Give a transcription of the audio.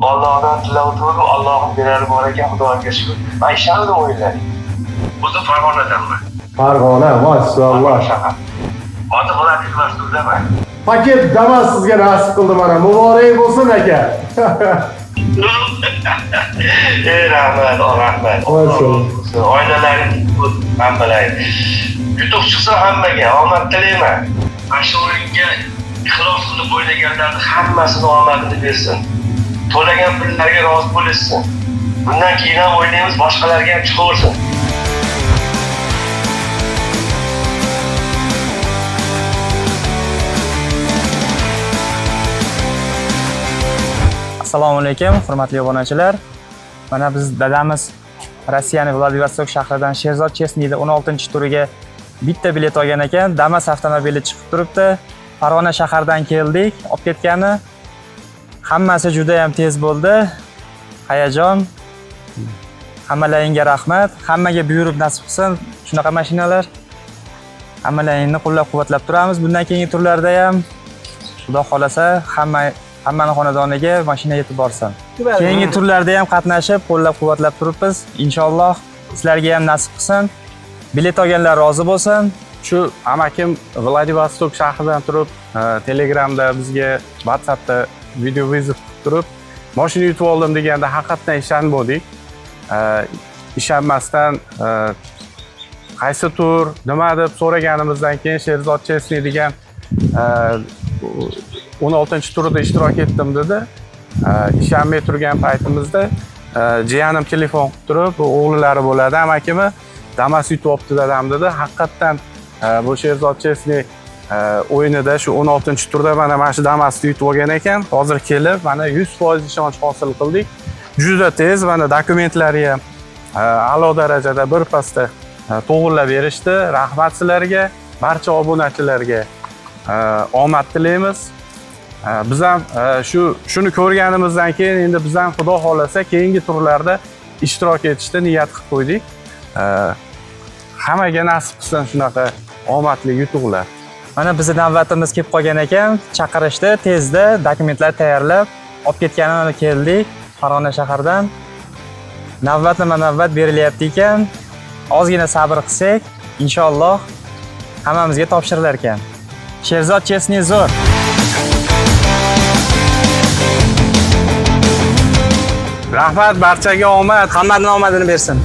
Allohdan tilab Allohim berari bor ekan, Xudoga shukr. Men ishondim o'ylaring. O'zi Farg'onadanman. Farg'ona, maşallah. Shahar. Ota Vladimir Masturdaman. Paket Damas sizga nasib qildi mana. Muborak bo'lsin aka. Rahmat, rahmat. Oilalaring hammalar. Yutuq chiqsa hammaga omad tilayman. Mana shu o'yinga ixlos qilib o'ynaganlarni hammasini omadini bersin. To'lagan pullarga rozi bo'lishsin. Bundan keyin ham o'ynaymiz, boshqalarga ham chiqaversin. Assalomu alaykum, hurmatli obunachilar. Mana biz dadamiz Rossiyaning Vladivostok shahridan Sherzod Chesniyda 16-turiga bitta bilet olgan ekan. Damas avtomobili chiqib turibdi. Farg'ona shahardan keldik, olib ketgani. Hammasi juda ham tez bo'ldi. Hayajon. Hammalaringga rahmat. Hammaga buyurib nasib qilsin shunaqa mashinalar. Hammalaringni qo'llab-quvvatlab turamiz. Bundan keyingi turlarda ham Xudo xolasa hammani xonadoniga mashina yetib borsin. Keyingi turlarda ham qatnashib, qo'llab-quvvatlab turibmiz. Inshaalloh sizlarga ham nasib qilsin. Bilet olganlar rozi bo'lsin. Shu amakim Vladivostok shahridan turib, Telegramda bizga WhatsAppda video vizit qilib turib, mashina yutib oldim deganda haqiqatan ishonmadik. Ishonmasdan qaysi tur, nima deb so'raganimizdan keyin Sherzod Chesniy degan 16-turida ishtirok etdim dedi. Ishonmay turgan paytimizda jiyanim telefon qilib turib, o'g'illari bo'ladi, amakimi Damas yutib olibdi dadam dedi. Haqiqatan bu Sherzod Chesniy o'yinida shu 16-turda mana shu Damasni yutib olgan ekan. Hozir kelib, mana 100% ishonch hosil qildik. Juda tez, mana dokumentlari ham a'lo darajada birpasda to'g'rilab berishdi. Rahmat sizlarga, barcha obunachilarga omad tilaymiz. Biz ham shuni ko'rganimizdan keyin endi biz ham Xudo xolasa keyingi turlarda ishtirok etishda niyat qilib qo'ydik. Hammaga nasib qilsin shunaqa omadli yutuqlar. Mana bizning navbatimiz kelib qolgan ekan. Chaqirishdi tezda, dokumentlar tayyorlab olib ketganini keldik Farg'ona shahardan. Navbat berilyapti ekan. Ozgina sabr qilsak, inshaalloh hammamizga topshirilar ekan. Sherzod Chesniy zo'r. Rahmat, barchaga omad, Hammaning omadini bersin.